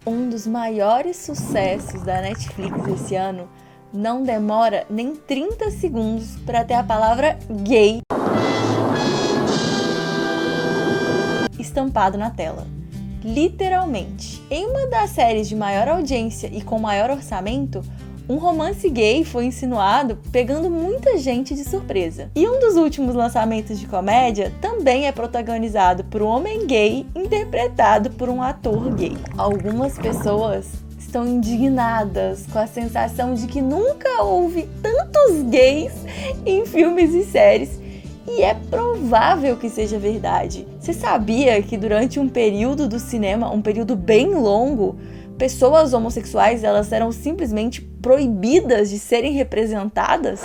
Um dos maiores sucessos da Netflix esse ano não demora nem 30 segundos para ter a palavra gay estampado na tela. Literalmente. Em uma das séries de maior audiência e com maior orçamento, um romance gay foi insinuado, pegando muita gente de surpresa. E um dos últimos lançamentos de comédia também é protagonizado por um homem gay interpretado por um ator gay. Algumas pessoas estão indignadas com a sensação de que nunca houve tantos gays em filmes e séries, e é provável que seja verdade. Você sabia que durante um período do cinema, um período bem longo, pessoas homossexuais elas eram simplesmente proibidas de serem representadas?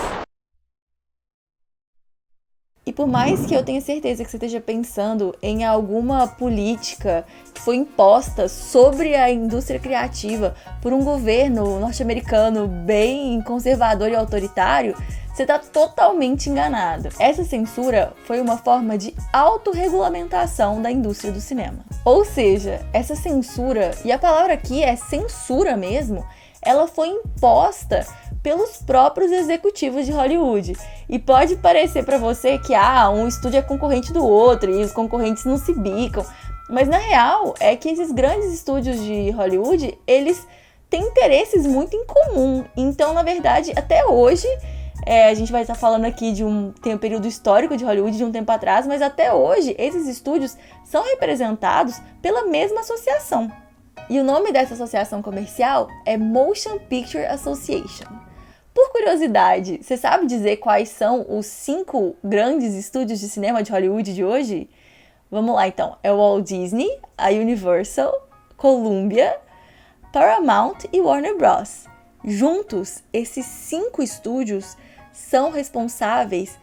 E por mais que eu tenha certeza que você esteja pensando em alguma política que foi imposta sobre a indústria criativa por um governo norte-americano bem conservador e autoritário, você está totalmente enganado. Essa censura foi uma forma de autorregulamentação da indústria do cinema. Ou seja, essa censura, e a palavra aqui é censura mesmo, ela foi imposta pelos próprios executivos de Hollywood. E pode parecer para você que um estúdio é concorrente do outro e os concorrentes não se bicam, mas na real é que esses grandes estúdios de Hollywood, eles têm interesses muito em comum. Então, na verdade, até hoje, a gente vai estar falando aqui tem um período histórico de Hollywood de um tempo atrás, mas até hoje esses estúdios são representados pela mesma associação. E o nome dessa associação comercial é Motion Picture Association. Por curiosidade, você sabe dizer quais são os 5 grandes estúdios de cinema de Hollywood de hoje? Vamos lá então, é o Walt Disney, a Universal, Columbia, Paramount e Warner Bros. Juntos, esses 5 estúdios são responsáveis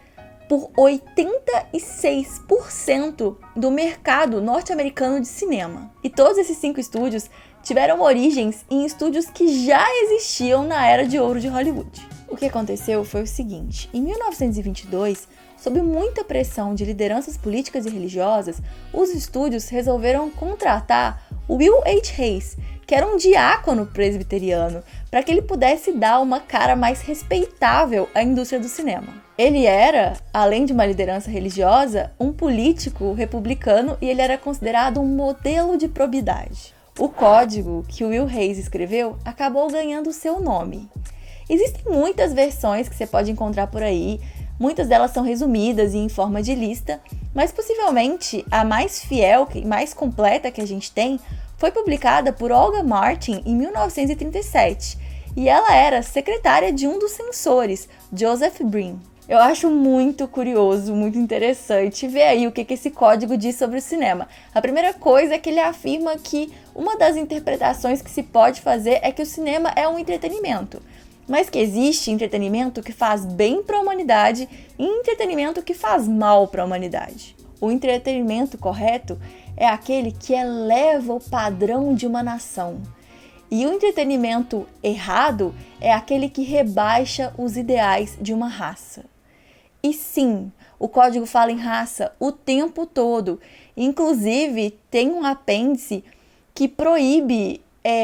por 86% do mercado norte-americano de cinema. E todos esses 5 estúdios tiveram origens em estúdios que já existiam na Era de Ouro de Hollywood. O que aconteceu foi o seguinte: em 1922, sob muita pressão de lideranças políticas e religiosas, os estúdios resolveram contratar Will H. Hayes, que era um diácono presbiteriano, para que ele pudesse dar uma cara mais respeitável à indústria do cinema. Ele era, além de uma liderança religiosa, um político republicano e ele era considerado um modelo de probidade. O código que Will Hayes escreveu acabou ganhando seu nome. Existem muitas versões que você pode encontrar por aí, muitas delas são resumidas e em forma de lista, mas possivelmente a mais fiel e mais completa que a gente tem foi publicada por Olga Martin em 1937, e ela era secretária de um dos censores, Joseph Breen. Eu acho muito curioso, muito interessante ver aí o que esse código diz sobre o cinema. A primeira coisa é que ele afirma que uma das interpretações que se pode fazer é que o cinema é um entretenimento, mas que existe entretenimento que faz bem para a humanidade e entretenimento que faz mal para a humanidade. O entretenimento correto é aquele que eleva o padrão de uma nação. E o entretenimento errado é aquele que rebaixa os ideais de uma raça. E sim, o código fala em raça o tempo todo. Inclusive, tem um apêndice que proíbe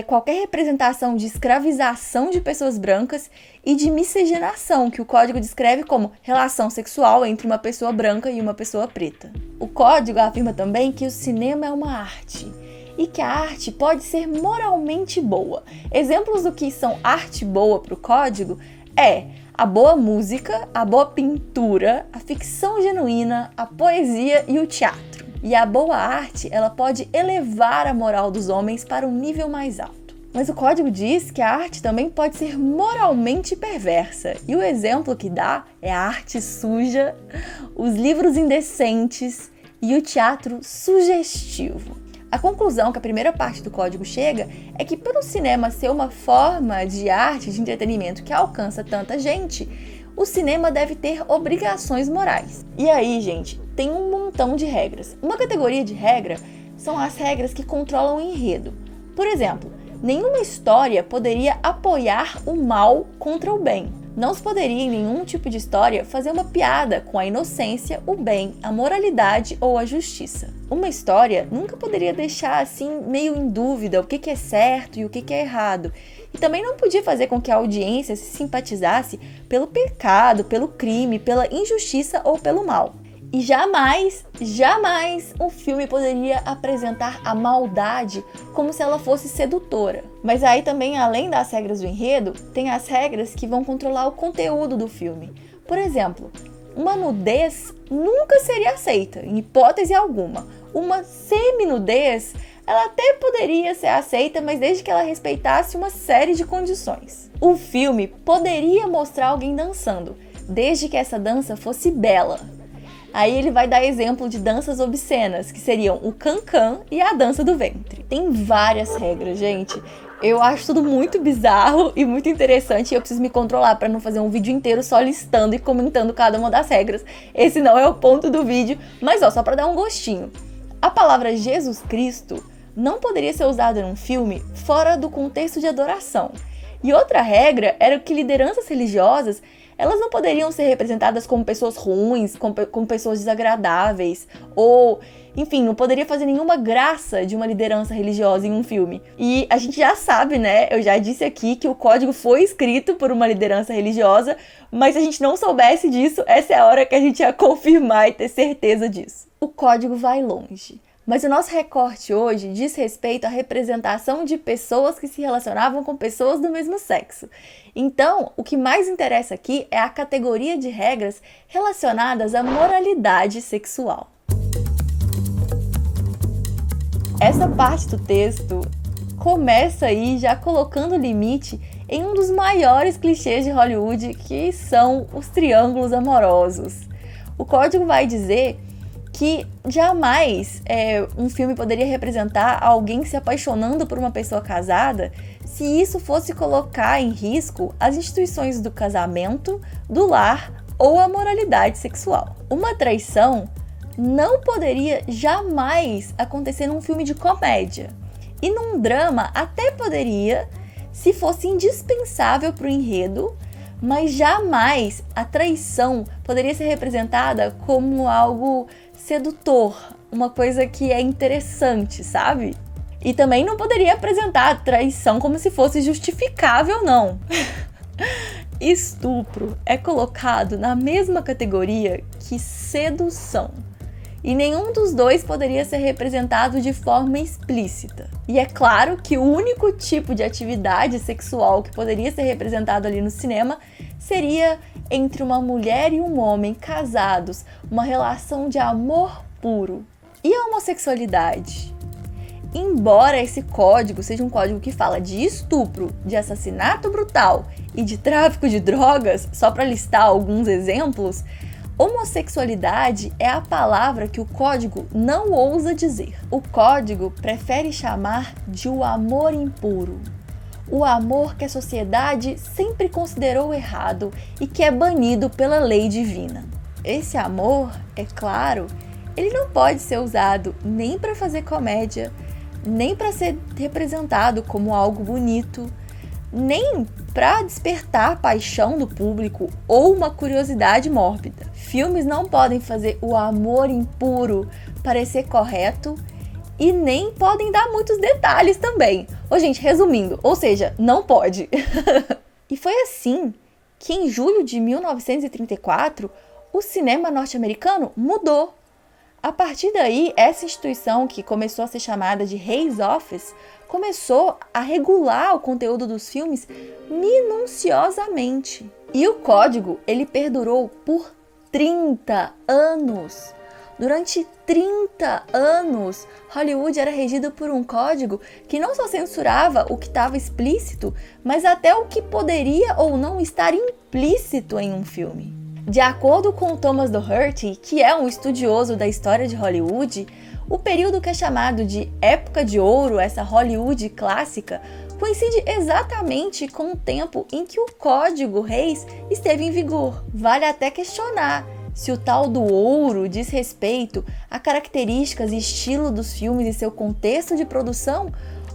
qualquer representação de escravização de pessoas brancas e de miscigenação, que o código descreve como relação sexual entre uma pessoa branca e uma pessoa preta. O código afirma também que o cinema é uma arte e que a arte pode ser moralmente boa. Exemplos do que são arte boa para o código é a boa música, a boa pintura, a ficção genuína, a poesia e o teatro. E a boa arte, ela pode elevar a moral dos homens para um nível mais alto. Mas o código diz que a arte também pode ser moralmente perversa. E o exemplo que dá é a arte suja, os livros indecentes e o teatro sugestivo. A conclusão que a primeira parte do código chega é que, por o cinema ser uma forma de arte, de entretenimento que alcança tanta gente, o cinema deve ter obrigações morais. E aí, gente, tem um montão de regras. Uma categoria de regra são as regras que controlam o enredo. Por exemplo, nenhuma história poderia apoiar o mal contra o bem. Não se poderia em nenhum tipo de história fazer uma piada com a inocência, o bem, a moralidade ou a justiça. Uma história nunca poderia deixar assim meio em dúvida o que é certo e o que é errado. E também não podia fazer com que a audiência se simpatizasse pelo pecado, pelo crime, pela injustiça ou pelo mal. E jamais um filme poderia apresentar a maldade como se ela fosse sedutora. Mas aí também, além das regras do enredo, tem as regras que vão controlar o conteúdo do filme. Por exemplo, uma nudez nunca seria aceita, em hipótese alguma. Uma semi-nudez, ela até poderia ser aceita, mas desde que ela respeitasse uma série de condições. O filme poderia mostrar alguém dançando, desde que essa dança fosse bela. Aí ele vai dar exemplo de danças obscenas, que seriam o cancan e a dança do ventre. Tem várias regras, gente. Eu acho tudo muito bizarro e muito interessante e eu preciso me controlar para não fazer um vídeo inteiro só listando e comentando cada uma das regras. Esse não é o ponto do vídeo, mas só para dar um gostinho. A palavra Jesus Cristo não poderia ser usada num filme fora do contexto de adoração. E outra regra era que lideranças religiosas elas não poderiam ser representadas como pessoas ruins, como pessoas desagradáveis, ou, enfim, não poderia fazer nenhuma graça de uma liderança religiosa em um filme. E a gente já sabe, né, eu já disse aqui que o código foi escrito por uma liderança religiosa, mas se a gente não soubesse disso, essa é a hora que a gente ia confirmar e ter certeza disso. O código vai longe. Mas o nosso recorte hoje diz respeito à representação de pessoas que se relacionavam com pessoas do mesmo sexo. Então, o que mais interessa aqui é a categoria de regras relacionadas à moralidade sexual. Essa parte do texto começa aí já colocando limite em um dos maiores clichês de Hollywood, que são os triângulos amorosos. O código vai dizer que jamais um filme poderia representar alguém se apaixonando por uma pessoa casada se isso fosse colocar em risco as instituições do casamento, do lar ou a moralidade sexual. Uma traição não poderia jamais acontecer num filme de comédia. E num drama até poderia, se fosse indispensável para o enredo, mas jamais a traição poderia ser representada como algo sedutor, uma coisa que é interessante, sabe? E também não poderia apresentar a traição como se fosse justificável, não. Estupro é colocado na mesma categoria que sedução. E nenhum dos dois poderia ser representado de forma explícita. E é claro que o único tipo de atividade sexual que poderia ser representado ali no cinema seria entre uma mulher e um homem casados, uma relação de amor puro. E a homossexualidade? Embora esse código seja um código que fala de estupro, de assassinato brutal e de tráfico de drogas, só para listar alguns exemplos, homossexualidade é a palavra que o código não ousa dizer. O código prefere chamar de o amor impuro. O amor que a sociedade sempre considerou errado e que é banido pela lei divina. Esse amor, é claro, ele não pode ser usado nem para fazer comédia, nem para ser representado como algo bonito, nem para despertar a paixão do público ou uma curiosidade mórbida. Filmes não podem fazer o amor impuro parecer correto e nem podem dar muitos detalhes também. Gente, resumindo, ou seja, não pode. E foi assim que em julho de 1934, o cinema norte-americano mudou. A partir daí, essa instituição, que começou a ser chamada de Hays Office, começou a regular o conteúdo dos filmes minuciosamente. E o código, ele perdurou por 30 anos. Durante 30 anos, Hollywood era regido por um código que não só censurava o que estava explícito, mas até o que poderia ou não estar implícito em um filme. De acordo com Thomas Doherty, que é um estudioso da história de Hollywood, o período que é chamado de Época de Ouro, essa Hollywood clássica, coincide exatamente com o tempo em que o Código Hays esteve em vigor. Vale até questionar se o tal do ouro diz respeito a características e estilo dos filmes e seu contexto de produção,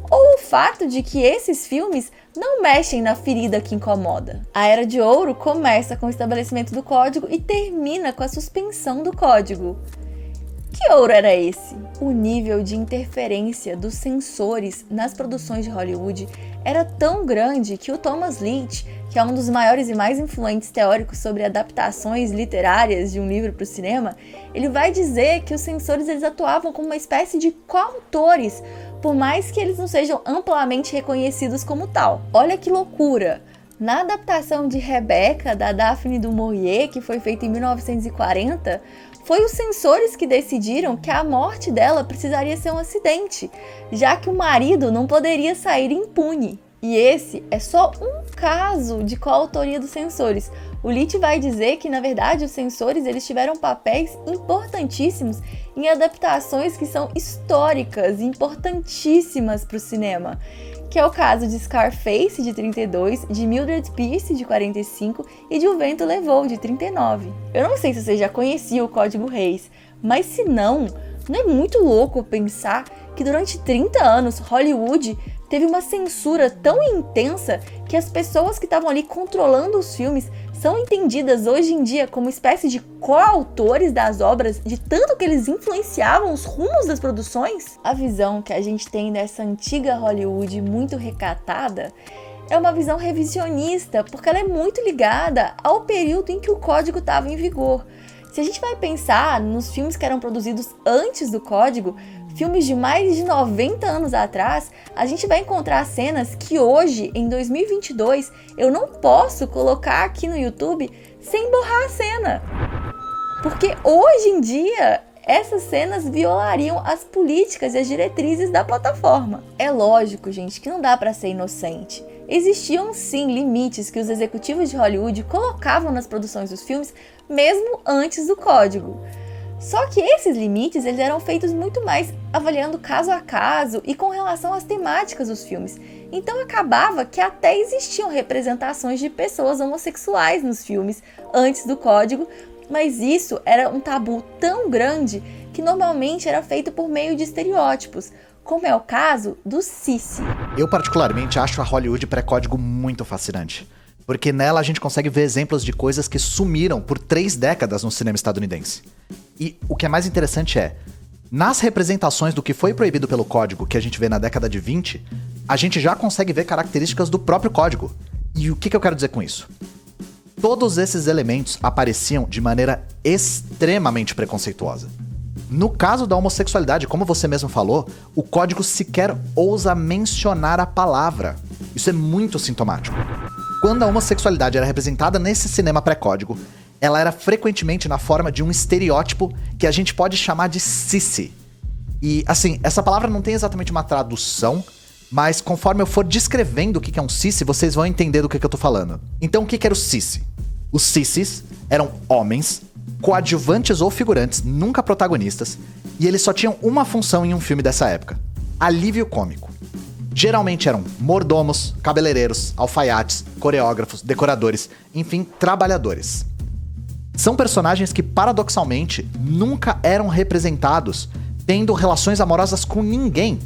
ou o fato de que esses filmes não mexem na ferida que incomoda. A Era de Ouro começa com o estabelecimento do código e termina com a suspensão do código. Que ouro era esse? O nível de interferência dos censores nas produções de Hollywood era tão grande que o Thomas Leitch, que é um dos maiores e mais influentes teóricos sobre adaptações literárias de um livro para o cinema, ele vai dizer que os censores eles atuavam como uma espécie de coautores, por mais que eles não sejam amplamente reconhecidos como tal. Olha que loucura! Na adaptação de Rebecca, da Daphne du Maurier, que foi feita em 1940, foi os censores que decidiram que a morte dela precisaria ser um acidente, já que o marido não poderia sair impune. E esse é só um caso de coautoria dos censores. O Leitch vai dizer que, na verdade, os censores eles tiveram papéis importantíssimos em adaptações que são históricas e importantíssimas para o cinema, que é o caso de Scarface, de 32, de Mildred Pierce, de 45 e de O Vento Levou, de 39. Eu não sei se você já conhecia o Código Reis, mas se não é muito louco pensar que durante 30 anos Hollywood teve uma censura tão intensa que as pessoas que estavam ali controlando os filmes são entendidas hoje em dia como espécie de coautores das obras, de tanto que eles influenciavam os rumos das produções? A visão que a gente tem dessa antiga Hollywood muito recatada é uma visão revisionista, porque ela é muito ligada ao período em que o código estava em vigor. Se a gente vai pensar nos filmes que eram produzidos antes do código, filmes de mais de 90 anos atrás, a gente vai encontrar cenas que hoje, em 2022, eu não posso colocar aqui no YouTube sem borrar a cena. Porque hoje em dia, essas cenas violariam as políticas e as diretrizes da plataforma. É lógico, gente, que não dá para ser inocente. Existiam sim limites que os executivos de Hollywood colocavam nas produções dos filmes, mesmo antes do código. Só que esses limites eles eram feitos muito mais avaliando caso a caso e com relação às temáticas dos filmes. Então acabava que até existiam representações de pessoas homossexuais nos filmes antes do código, mas isso era um tabu tão grande que normalmente era feito por meio de estereótipos, como é o caso do Sissi. Eu particularmente acho a Hollywood pré-código muito fascinante, porque nela a gente consegue ver exemplos de coisas que sumiram por 3 décadas no cinema estadunidense. E o que é mais interessante é, nas representações do que foi proibido pelo código que a gente vê na década de 20, a gente já consegue ver características do próprio código. E o que eu quero dizer com isso? Todos esses elementos apareciam de maneira extremamente preconceituosa. No caso da homossexualidade, como você mesmo falou, o código sequer ousa mencionar a palavra. Isso é muito sintomático. Quando a homossexualidade era representada nesse cinema pré-código, ela era frequentemente na forma de um estereótipo que a gente pode chamar de sissi. E, assim, essa palavra não tem exatamente uma tradução, mas conforme eu for descrevendo o que é um sissi, vocês vão entender do que eu tô falando. Então, o que era o sissi? Os sissis eram homens, coadjuvantes ou figurantes, nunca protagonistas, e eles só tinham uma função em um filme dessa época: alívio cômico. Geralmente eram mordomos, cabeleireiros, alfaiates, coreógrafos, decoradores, enfim, trabalhadores. São personagens que, paradoxalmente, nunca eram representados tendo relações amorosas com ninguém,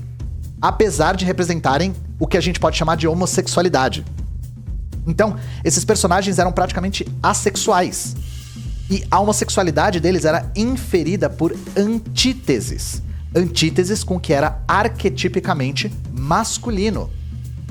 apesar de representarem o que a gente pode chamar de homossexualidade. Então, esses personagens eram praticamente assexuais. E a homossexualidade deles era inferida por antíteses. Antíteses com o que era arquetipicamente masculino.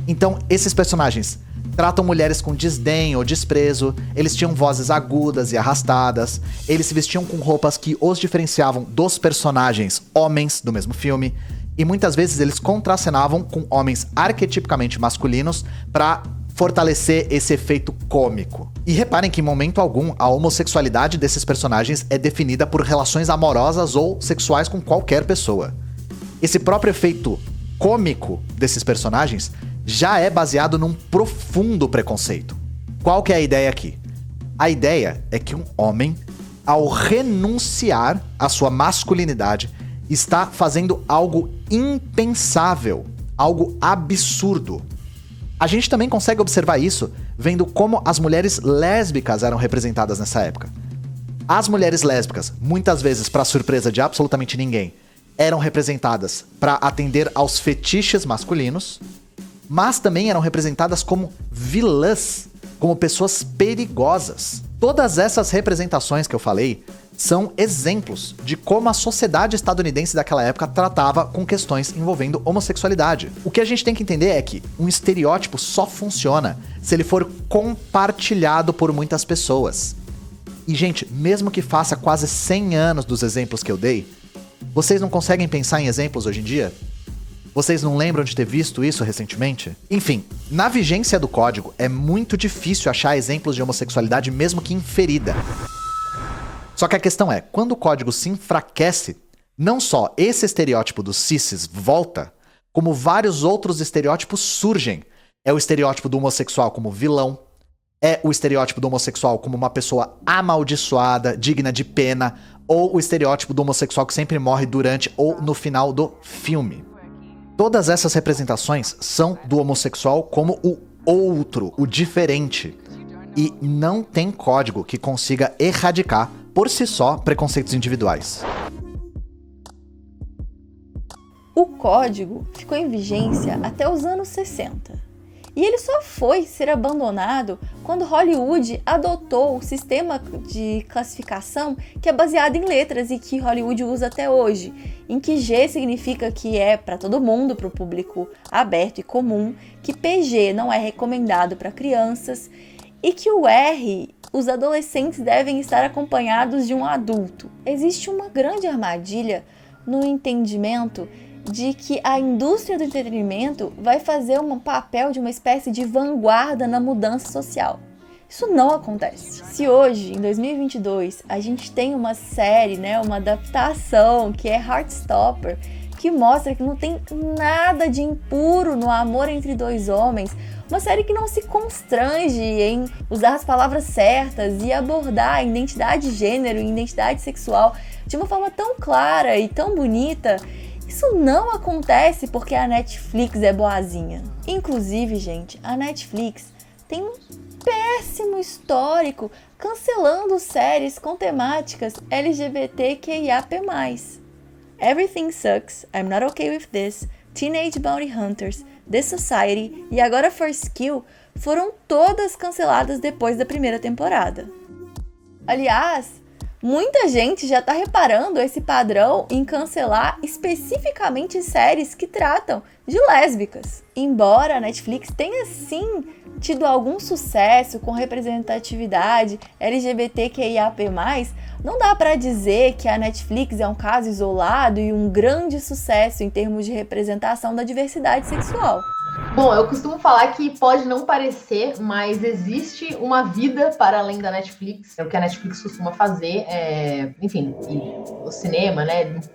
Então, esses personagens tratam mulheres com desdém ou desprezo, eles tinham vozes agudas e arrastadas, eles se vestiam com roupas que os diferenciavam dos personagens homens do mesmo filme, e muitas vezes eles contracenavam com homens arquetipicamente masculinos para fortalecer esse efeito cômico. E reparem que em momento algum a homossexualidade desses personagens é definida por relações amorosas ou sexuais com qualquer pessoa. Esse próprio efeito cômico desses personagens já é baseado num profundo preconceito. Qual que é a ideia aqui? A ideia é que um homem, ao renunciar à sua masculinidade, está fazendo algo impensável, algo absurdo. A gente também consegue observar isso vendo como as mulheres lésbicas eram representadas nessa época. As mulheres lésbicas, muitas vezes para surpresa de absolutamente ninguém, eram representadas para atender aos fetiches masculinos, mas também eram representadas como vilãs, como pessoas perigosas. Todas essas representações que eu falei são exemplos de como a sociedade estadunidense daquela época tratava com questões envolvendo homossexualidade. O que a gente tem que entender é que um estereótipo só funciona se ele for compartilhado por muitas pessoas. E, gente, mesmo que faça quase 100 anos dos exemplos que eu dei, vocês não conseguem pensar em exemplos hoje em dia? Vocês não lembram de ter visto isso recentemente? Enfim, na vigência do código, é muito difícil achar exemplos de homossexualidade mesmo que inferida. Só que a questão é, quando o código se enfraquece, não só esse estereótipo dos cisses volta, como vários outros estereótipos surgem. É o estereótipo do homossexual como vilão, é o estereótipo do homossexual como uma pessoa amaldiçoada, digna de pena, ou o estereótipo do homossexual que sempre morre durante ou no final do filme. Todas essas representações são do homossexual como o outro, o diferente. E não tem código que consiga erradicar, por si só, preconceitos individuais. O código ficou em vigência até os anos 60. E ele só foi ser abandonado quando Hollywood adotou o sistema de classificação que é baseado em letras e que Hollywood usa até hoje, em que G significa que é para todo mundo, para o público aberto e comum, que PG não é recomendado para crianças e que o R, os adolescentes devem estar acompanhados de um adulto. Existe uma grande armadilha no entendimento de que a indústria do entretenimento vai fazer um papel de uma espécie de vanguarda na mudança social. Isso não acontece. Se hoje, em 2022, a gente tem uma série, uma adaptação que é Heartstopper, que mostra que não tem nada de impuro no amor entre dois homens, uma série que não se constrange em usar as palavras certas e abordar a identidade de gênero e identidade sexual de uma forma tão clara e tão bonita, isso não acontece porque a Netflix é boazinha. Inclusive, gente, a Netflix tem um péssimo histórico cancelando séries com temáticas LGBTQIAP+. Everything Sucks, I'm Not Okay With This, Teenage Bounty Hunters, The Society e agora First Kill foram todas canceladas depois da primeira temporada. Aliás, muita gente já está reparando esse padrão em cancelar especificamente séries que tratam de lésbicas. Embora a Netflix tenha sim tido algum sucesso com representatividade LGBTQIAP+, não dá para dizer que a Netflix é um caso isolado e um grande sucesso em termos de representação da diversidade sexual. Bom, eu costumo falar que pode não parecer, mas existe uma vida para além da Netflix. É o que a Netflix costuma fazer, enfim, o cinema,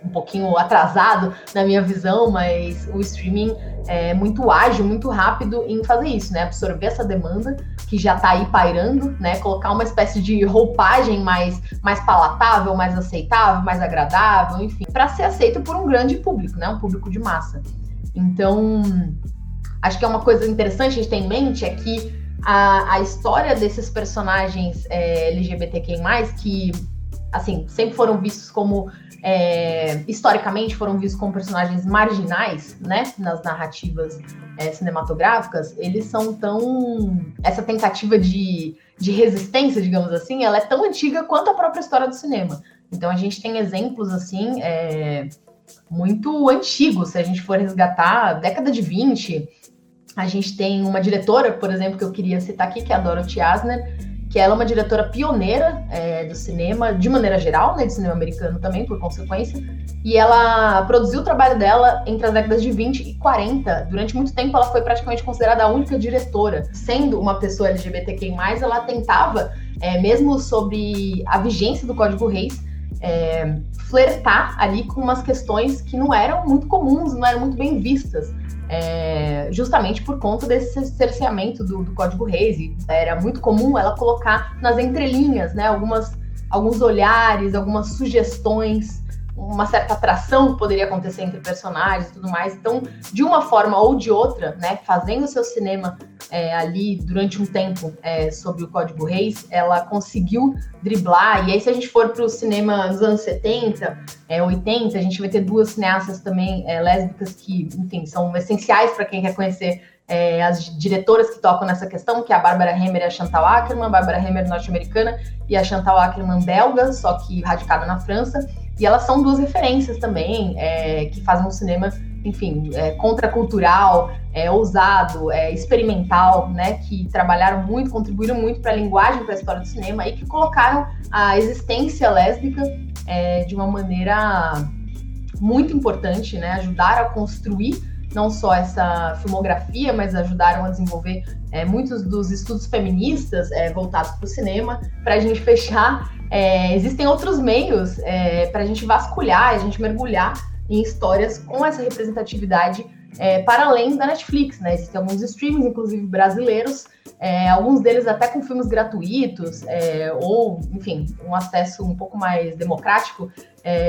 um pouquinho atrasado na minha visão, mas o streaming é muito ágil, muito rápido em fazer isso, absorver essa demanda que já está aí pairando, colocar uma espécie de roupagem mais palatável, mais aceitável, mais agradável, enfim, para ser aceito por um grande público, um público de massa. Então, acho que é uma coisa interessante a gente ter em mente é que a história desses personagens LGBTQI+, que, assim, sempre foram vistos como, historicamente foram vistos como personagens marginais, nas narrativas cinematográficas, eles são tão... Essa tentativa de resistência, digamos assim, ela é tão antiga quanto a própria história do cinema. Então a gente tem exemplos, assim, muito antigos, se a gente for resgatar, década de 20... A gente tem uma diretora, por exemplo, que eu queria citar aqui, que é a Dorothy Asner, que ela é uma diretora pioneira do cinema, de maneira geral, de cinema americano também, por consequência, e ela produziu o trabalho dela entre as décadas de 20 e 40. Durante muito tempo, ela foi praticamente considerada a única diretora. Sendo uma pessoa LGBTQI+, ela tentava, mesmo sobre a vigência do Código Reis, flertar ali com umas questões que não eram muito comuns, não eram muito bem vistas. Justamente por conta desse cerceamento do Código Reis. E era muito comum ela colocar nas entrelinhas, alguns olhares, algumas sugestões uma certa atração que poderia acontecer entre personagens e tudo mais. Então, de uma forma ou de outra, né, fazendo o seu cinema ali durante um tempo sobre o Código Reis, ela conseguiu driblar. E aí, se a gente for para o cinema dos anos 70, 80, a gente vai ter duas cineastas também lésbicas que, enfim, são essenciais para quem quer conhecer as diretoras que tocam nessa questão, que é a Barbara Herrmann e a Chantal Akerman. A Barbara Herrmann norte-americana e a Chantal Akerman belga, só que radicada na França. E elas são duas referências também, que fazem um cinema, enfim, contracultural, ousado, experimental, né, que trabalharam muito, contribuíram muito para a linguagem, para a história do cinema, e que colocaram a existência lésbica de uma maneira muito importante, né, ajudaram a construir não só essa filmografia, mas ajudaram a desenvolver muitos dos estudos feministas voltados para o cinema. Para a gente fechar, existem outros meios para a gente vasculhar, a gente mergulhar em histórias com essa representatividade para além da Netflix, né? Existem alguns streamings, inclusive brasileiros, alguns deles até com filmes gratuitos, ou, enfim, um acesso um pouco mais democrático,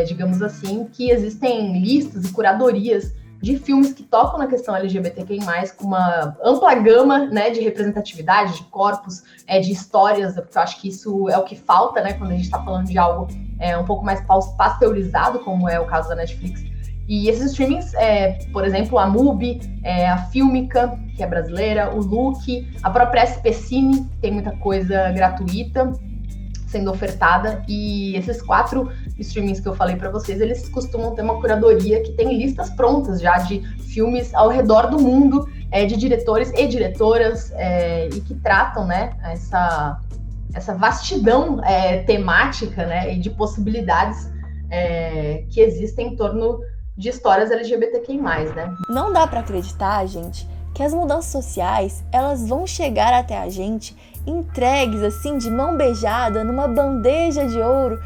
digamos assim, que existem listas e curadorias de filmes que tocam na questão LGBTQI+, com uma ampla gama, né, de representatividade, de corpos, de histórias, porque eu acho que isso é o que falta, né, quando a gente está falando de algo um pouco mais pasteurizado, como é o caso da Netflix. E esses streamings, por exemplo, a MUBI, a Filmica, que é brasileira, o Look, a própria SP Cine, tem muita coisa gratuita sendo ofertada, e esses 4 streamings que eu falei para vocês, eles costumam ter uma curadoria que tem listas prontas já de filmes ao redor do mundo, de diretores e diretoras, e que tratam, né, essa vastidão temática, né, e de possibilidades que existem em torno de histórias LGBTQI+, né? Não dá para acreditar, gente, que as mudanças sociais, elas vão chegar até a gente entregues assim de mão beijada numa bandeja de ouro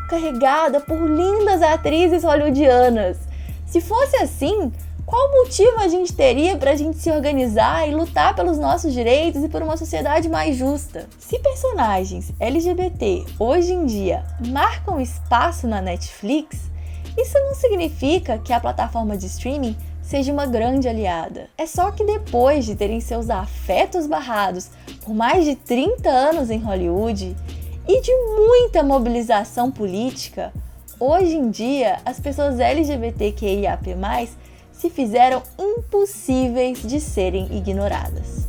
carregada por lindas atrizes hollywoodianas. Se fosse assim, qual motivo a gente teria para a gente se organizar e lutar pelos nossos direitos e por uma sociedade mais justa? Se personagens LGBT hoje em dia marcam espaço na Netflix, isso não significa que a plataforma de streaming seja uma grande aliada. É só que depois de terem seus afetos barrados por mais de 30 anos em Hollywood e de muita mobilização política, hoje em dia as pessoas LGBTQIAP+, se fizeram impossíveis de serem ignoradas.